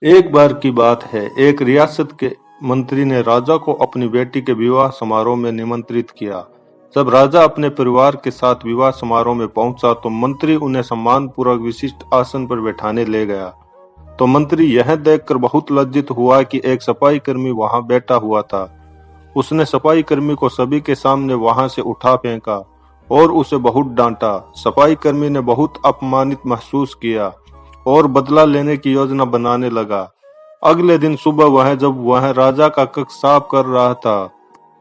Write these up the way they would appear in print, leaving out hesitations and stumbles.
एक बार की बात है, एक रियासत के मंत्री ने राजा को अपनी बेटी के विवाह समारोह में निमंत्रित किया। जब राजा अपने परिवार के साथ विवाह समारोह में पहुंचा तो मंत्री उन्हें सम्मानपूर्वक विशिष्ट आसन पर बैठाने ले गया। तो मंत्री यह देखकर बहुत लज्जित हुआ कि एक सफाई कर्मी वहां बैठा हुआ था। उसने सफाई कर्मी को सभी के सामने वहां से उठा फेंका और उसे बहुत डांटा। सफाई कर्मी ने बहुत अपमानित महसूस किया और बदला लेने की योजना बनाने लगा। अगले दिन सुबह जब वह राजा का कक्ष साफ कर रहा था,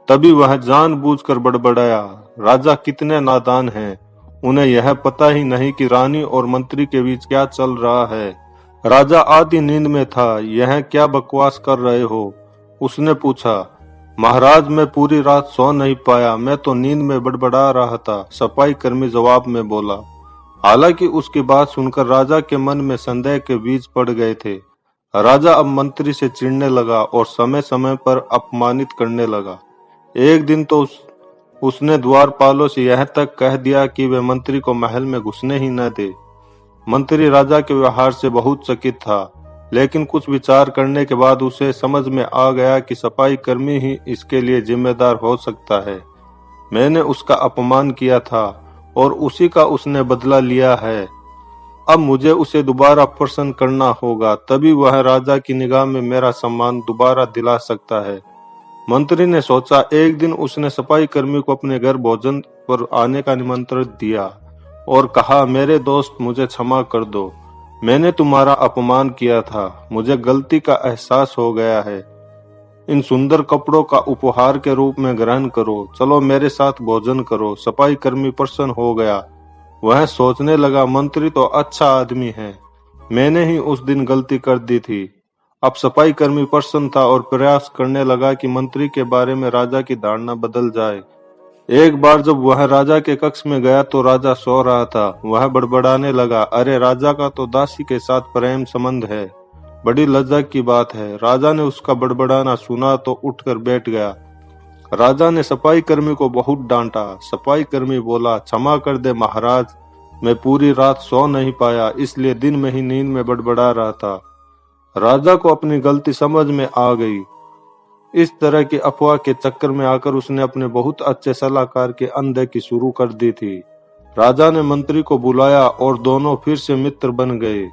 तभी वह जानबूझकर बड़बड़ाया, राजा कितने नादान हैं, उन्हें यह पता ही नहीं कि रानी और मंत्री के बीच क्या चल रहा है। राजा आधी नींद में था। यह क्या बकवास कर रहे हो? उसने पूछा। महाराज, मैं पूरी रात सो नहीं पाया, मैं तो नींद में बड़बड़ा रहा था, सफाई कर्मी जवाब में बोला। हालांकि उसकी बात सुनकर राजा के मन में संदेह के बीज पड़ गए थे। राजा अब मंत्री से चिढ़ने लगा और समय समय पर अपमानित करने लगा। एक दिन तो उसने द्वारपालों से यह तक कह दिया कि वे मंत्री को महल में घुसने ही न दे। मंत्री राजा के व्यवहार से बहुत चकित था, लेकिन कुछ विचार करने के बाद उसे समझ में आ गया कि सफाई कर्मी ही इसके लिए जिम्मेदार हो सकता है। मैंने उसका अपमान किया था और उसी का उसने बदला लिया है। अब मुझे उसे दोबारा प्रसन्न करना होगा, तभी वह राजा की निगाह में मेरा सम्मान दोबारा दिला सकता है। मंत्री ने सोचा। एक दिन उसने सफाई कर्मी को अपने घर भोजन पर आने का निमंत्रण दिया और कहा, मेरे दोस्त, मुझे क्षमा कर दो, मैंने तुम्हारा अपमान किया था, मुझे गलती का एहसास हो गया है। इन सुंदर कपड़ों का उपहार के रूप में ग्रहण करो, चलो मेरे साथ भोजन करो। सफाई कर्मी प्रसन्न हो गया। वह सोचने लगा, मंत्री तो अच्छा आदमी है, मैंने ही उस दिन गलती कर दी थी। अब सफाई कर्मी प्रसन्न था और प्रयास करने लगा कि मंत्री के बारे में राजा की धारणा बदल जाए। एक बार जब वह राजा के कक्ष में गया तो राजा सो रहा था। वह बड़बड़ाने लगा, अरे, राजा का तो दासी के साथ प्रेम संबंध है, बड़ी लज्जा की बात है। राजा ने उसका बड़बड़ाना सुना तो उठकर बैठ गया। राजा ने सफाई कर्मी को बहुत डांटा। सफाई कर्मी बोला, क्षमा कर दे महाराज, मैं पूरी रात सो नहीं पाया, इसलिए दिन में ही नींद में बड़बड़ा रहा था। राजा को अपनी गलती समझ में आ गई। इस तरह की अफवाह के चक्कर में आकर उसने अपने बहुत अच्छे सलाहकार की अनदेखी शुरू कर दी थी। राजा ने मंत्री को बुलाया और दोनों फिर से मित्र बन गए।